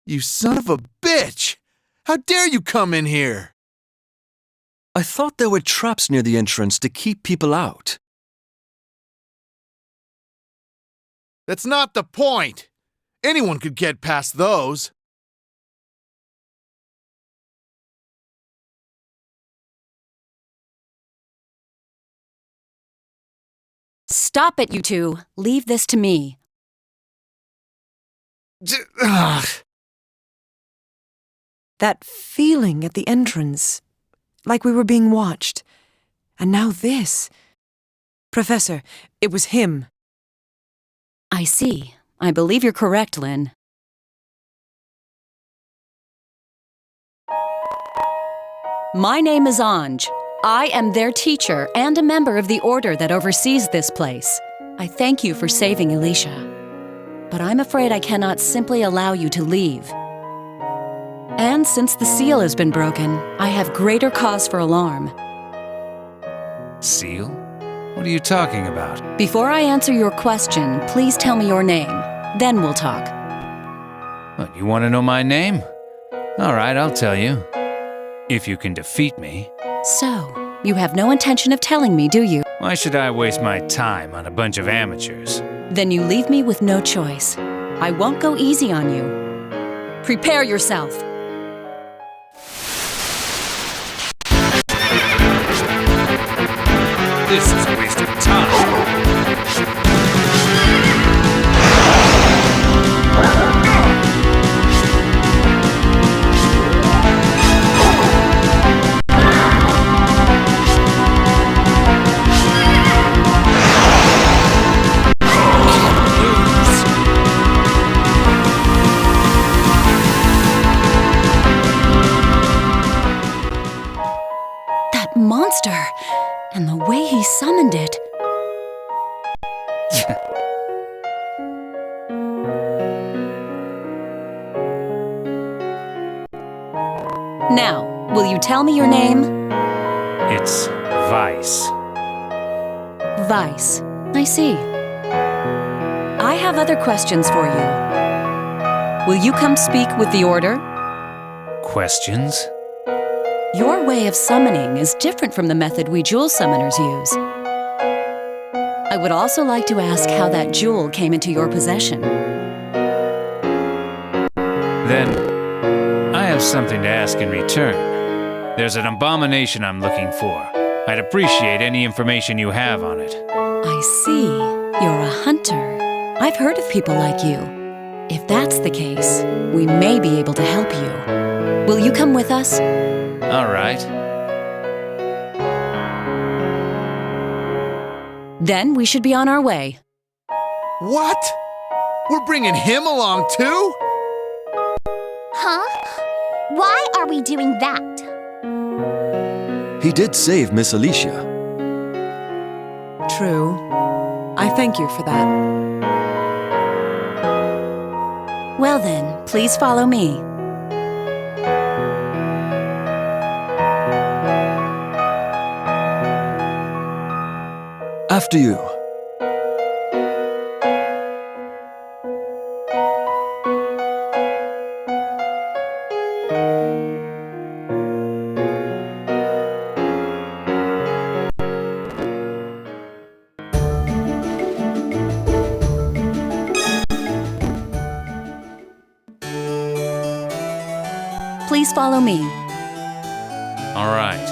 You son of a bitch! How dare you come in here? I thought there were traps near the entrance to keep people out. That's not the point! Anyone could get past those. Stop it, you two. Leave this to me. That feeling at the entrance, like we were being watched. And now this. Professor, it was him. I see. I believe you're correct, Lynn. My name is Anj. I am their teacher and a member of the order that oversees this place. I thank you for saving Alicia. But I'm afraid I cannot simply allow you to leave. And since the seal has been broken, I have greater cause for alarm. Seal? What are you talking about? Before I answer your question, please tell me your name. Then we'll talk. What, you want to know my name? All right, I'll tell you. If you can defeat me. So, you have no intention of telling me, do you? Why should I waste my time on a bunch of amateurs? Then you leave me with no choice. I won't go easy on you. Prepare yourself. This is a waste of time. That monster! And the way he summoned it. Now, will you tell me your name? It's Weiss. Weiss. I see. I have other questions for you. Will you come speak with the Order? Questions? Your way of summoning is different from the method we jewel summoners use. I would also like to ask how that jewel came into your possession. Then, I have something to ask in return. There's an abomination I'm looking for. I'd appreciate any information you have on it. I see. You're a hunter. I've heard of people like you. If that's the case, we may be able to help you. Will you come with us? All right. Then we should be on our way. What? We're bringing him along too? Huh? Why are we doing that? He did save Miss Alicia. True. I thank you for that. Well then, please follow me. After you. Please follow me. All right.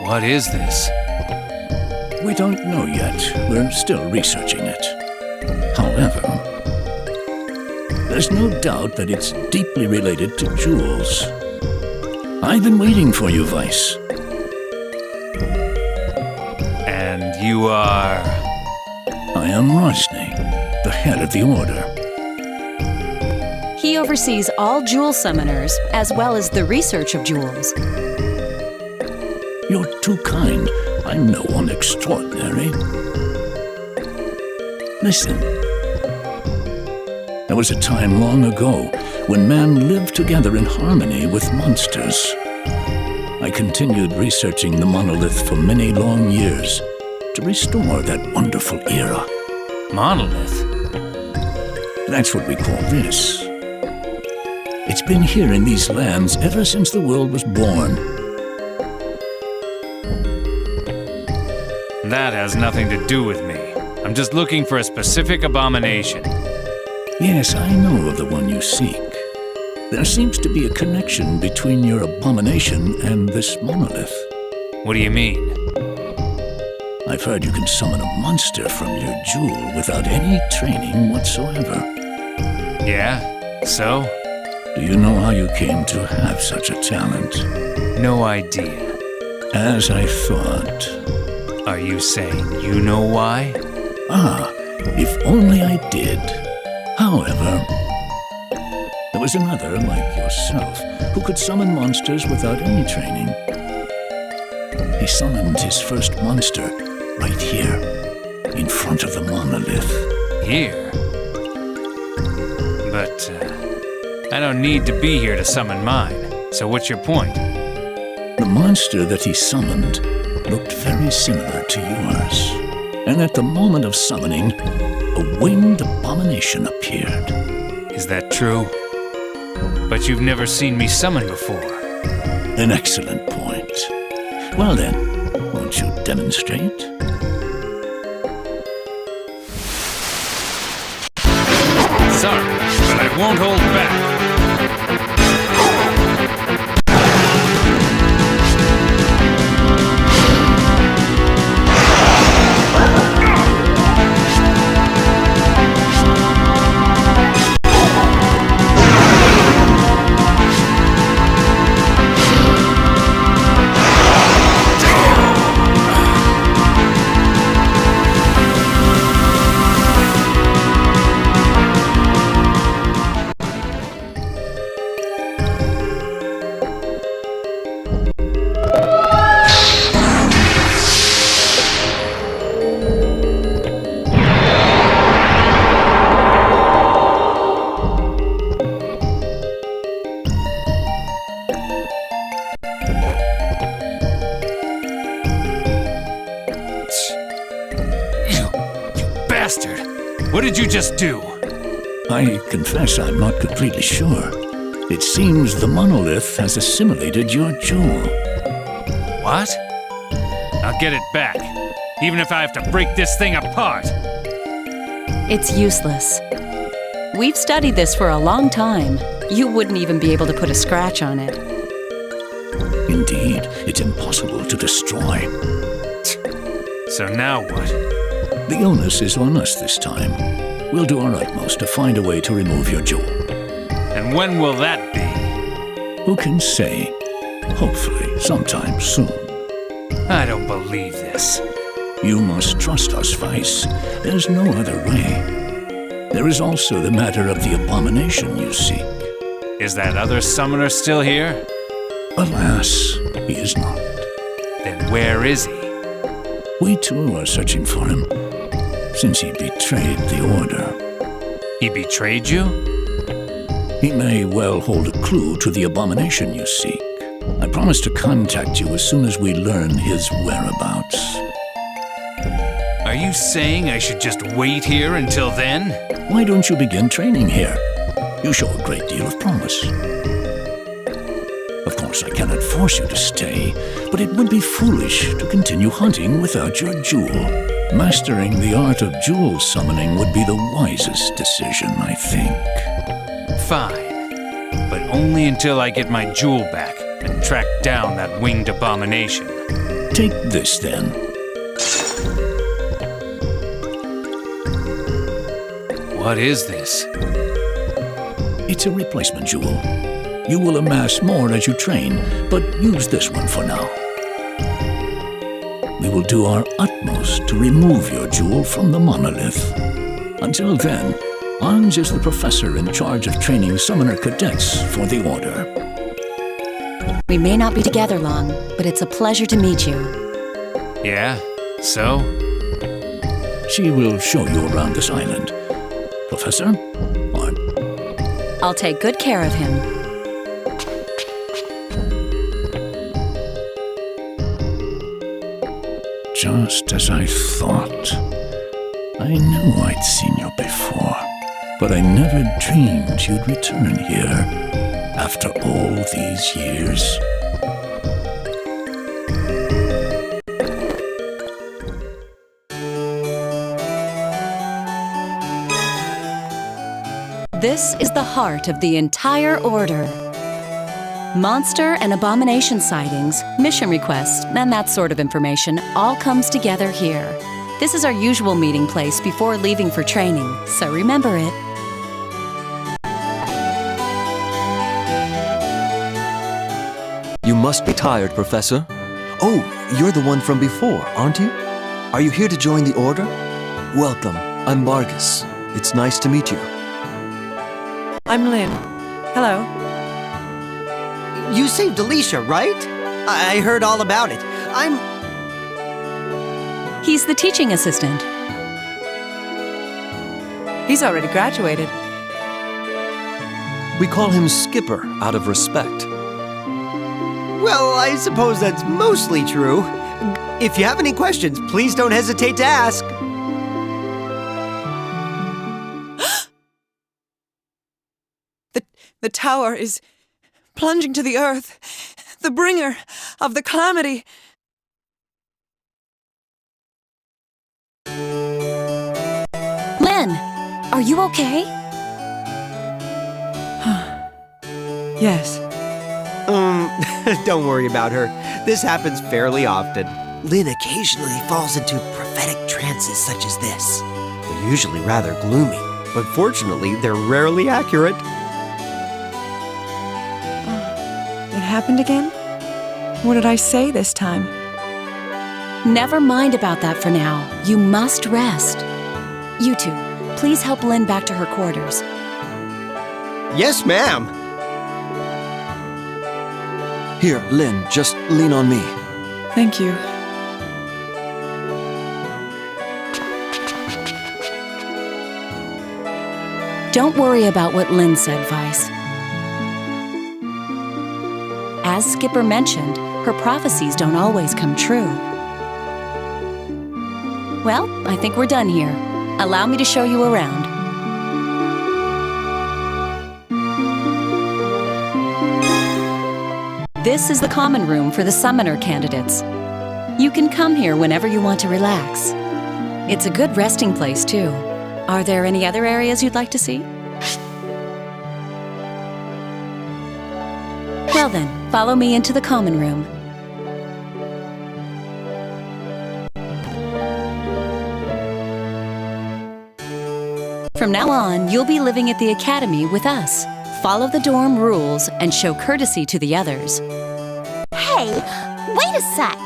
What is this? We don't know yet. We're still researching it. However, there's no doubt that it's deeply related to jewels. I've been waiting for you, Weiss. And you are... I am Rosny, the head of the Order. He oversees all jewel summoners, as well as the research of jewels. You're too kind. I'm no one extraordinary. Listen. There was a time long ago when man lived together in harmony with monsters. I continued researching the monolith for many long years to restore that wonderful era. Monolith? That's what we call this. It's been here in these lands ever since the world was born. That has nothing to do with me. I'm just looking for a specific abomination. Yes, I know of the one you seek. There seems to be a connection between your abomination and this monolith. What do you mean? I've heard you can summon a monster from your jewel without any training whatsoever. Yeah? So? Do you know how you came to have such a talent? No idea. As I thought. Are you saying you know why? Ah, if only I did. However, there was another like yourself who could summon monsters without any training. He summoned his first monster right here, in front of the monolith. Here? But, I don't need to be here to summon mine. So what's your point? The monster that he summoned looked very similar to yours. And at the moment of summoning, a winged abomination appeared. Is that true? But you've never seen me summon before. An excellent point. Well then, won't you demonstrate? Sorry, but I won't hold back. What did you just do? I confess I'm not completely sure. It seems the monolith has assimilated your jewel. What? I'll get it back, even if I have to break this thing apart. It's useless. We've studied this for a long time. You wouldn't even be able to put a scratch on it. Indeed, it's impossible to destroy. So now what? The onus is on us this time. We'll do our utmost to find a way to remove your jewel. And when will that be? Who can say? Hopefully, sometime soon. I don't believe this. You must trust us, Weiss. There's no other way. There is also the matter of the abomination you seek. Is that other summoner still here? Alas, he is not. Then where is he? We too are searching for him, since he betrayed the Order. He betrayed you? He may well hold a clue to the abomination you seek. I promise to contact you as soon as we learn his whereabouts. Are you saying I should just wait here until then? Why don't you begin training here? You show a great deal of promise. Of course, I cannot force you to stay, but it would be foolish to continue hunting without your jewel. Mastering the art of jewel summoning would be the wisest decision, I think. Fine, but only until I get my jewel back and track down that winged abomination. Take this, then. What is this? It's a replacement jewel. You will amass more as you train, but use this one for now. We will do our utmost to remove your jewel from the monolith. Until then, Anj is the professor in charge of training summoner cadets for the Order. We may not be together long, but it's a pleasure to meet you. Yeah? So? She will show you around this island. Professor? Or... I'll take good care of him. just as I thought. I knew I'd seen you before, but I never dreamed you'd return here after all these years. This is the heart of the entire Order. Monster and abomination sightings, mission requests, and that sort of information all comes together here. This is our usual meeting place before leaving for training, so remember it. You must be tired, Professor. Oh, you're the one from before, aren't you? Are you here to join the Order? Welcome, I'm Margus. It's nice to meet you. I'm Lynn. Hello. You saved Alicia, right? I heard all about it. He's the teaching assistant. He's already graduated. We call him Skipper out of respect. Well, I suppose that's mostly true. If you have any questions, please don't hesitate to ask. The tower is plunging to the earth. The bringer of the calamity. Lynn, are you okay? Yes. Don't worry about her. This happens fairly often. Lynn occasionally falls into prophetic trances such as this. They're usually rather gloomy, but fortunately, they're rarely accurate. It happened again? What did I say this time? Never mind about that for now. You must rest. You two, please help Lynn back to her quarters. Yes, ma'am. Here, Lynn, just lean on me. Thank you. Don't worry about what Lynn said, Vice. As Skipper mentioned, her prophecies don't always come true. Well, I think we're done here. Allow me to show you around. This is the common room for the summoner candidates. You can come here whenever you want to relax. It's a good resting place, too. Are there any other areas you'd like to see? Well then, follow me into the common room. From now on, you'll be living at the academy with us. Follow the dorm rules and show courtesy to the others. Hey, wait a sec.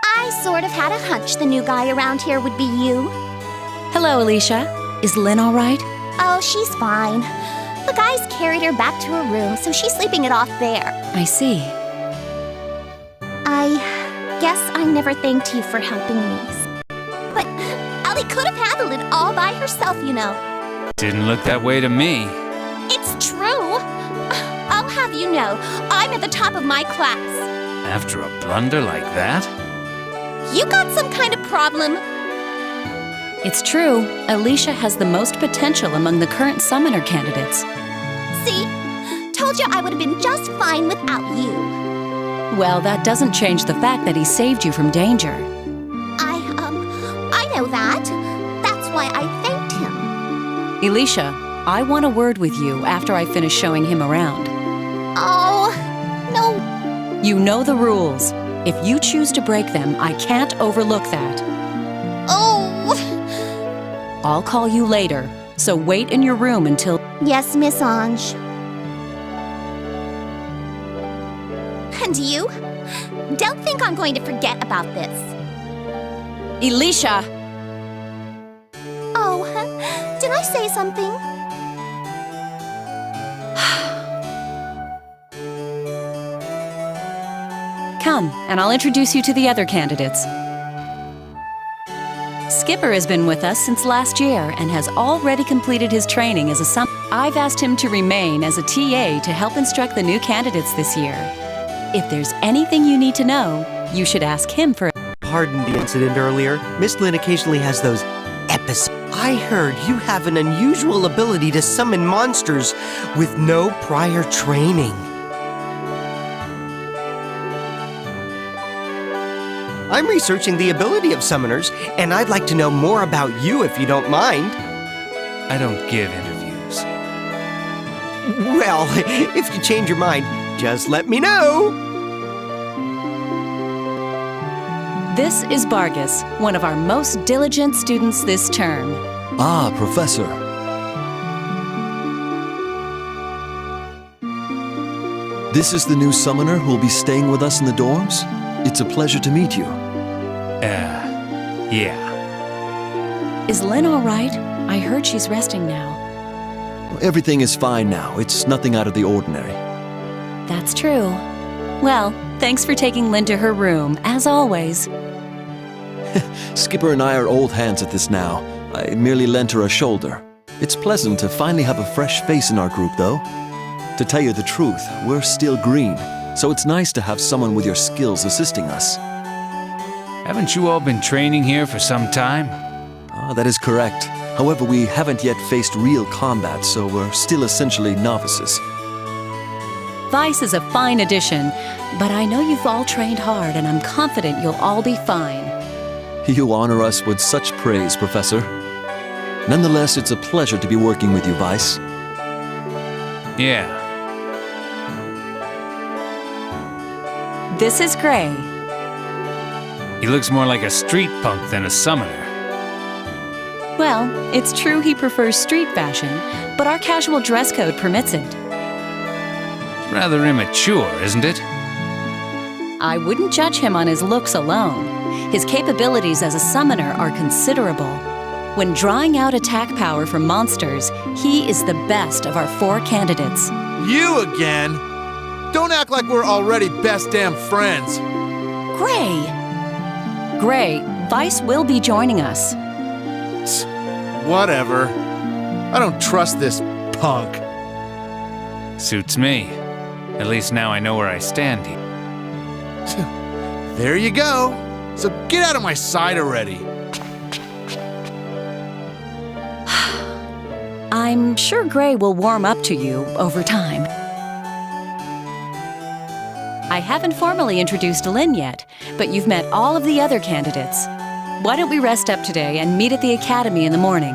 I sort of had a hunch the new guy around here would be you. Hello, Alicia. Is Lynn all right? Oh, she's fine. The guys carried her back to her room, so she's sleeping it off there. I see. I guess I never thanked you for helping me. But Allie could have handled it all by herself, you know. Didn't look that way to me. It's true. I'll have you know, I'm at the top of my class. After a blunder like that? You got some kind of problem? It's true. Alicia has the most potential among the current summoner candidates. See? Told you I would have been just fine without you. Well, that doesn't change the fact that he saved you from danger. I know that. That's why I thanked him. Alicia, I want a word with you after I finish showing him around. Oh, no. You know the rules. If you choose to break them, I can't overlook that. Oh. I'll call you later, so wait in your room until... Yes, Miss Ange. And you? Don't think I'm going to forget about this. Alicia! Oh, did I say something? Come, and I'll introduce you to the other candidates. Skipper has been with us since last year and has already completed his training as a summoner. I've asked him to remain as a TA to help instruct the new candidates this year. If there's anything you need to know, you should ask him for. Pardon the incident earlier. Miss Lynn occasionally has those episodes. I heard you have an unusual ability to summon monsters with no prior training. I'm researching the ability of summoners, and I'd like to know more about you if you don't mind. I don't give interviews. Well, if you change your mind, just let me know. This is Bargus, one of our most diligent students this term. Ah, Professor. This is the new summoner who will be staying with us in the dorms? It's a pleasure to meet you. Yeah. Is Lynn all right? I heard she's resting now. Everything is fine now. It's nothing out of the ordinary. That's true. Well, thanks for taking Lynn to her room, as always. Skipper and I are old hands at this now. I merely lent her a shoulder. It's pleasant to finally have a fresh face in our group, though. To tell you the truth, we're still green, so it's nice to have someone with your skills assisting us. Haven't you all been training here for some time? Ah, that is correct. However, we haven't yet faced real combat, so we're still essentially novices. Vice is a fine addition, but I know you've all trained hard, and I'm confident you'll all be fine. You honor us with such praise, Professor. Nonetheless, it's a pleasure to be working with you, Vice. Yeah. This is Gray. He looks more like a street punk than a summoner. Well, it's true he prefers street fashion, but our casual dress code permits it. It's rather immature, isn't it? I wouldn't judge him on his looks alone. His capabilities as a summoner are considerable. When drawing out attack power from monsters, he is the best of our 4 candidates. You again? Don't act like we're already best damn friends. Gray, Vice will be joining us. Whatever. I don't trust this punk. Suits me. At least now I know where I stand here. There you go. So get out of my sight already. I'm sure Gray will warm up to you over time. I haven't formally introduced Lynn yet, but you've met all of the other candidates. Why don't we rest up today and meet at the academy in the morning?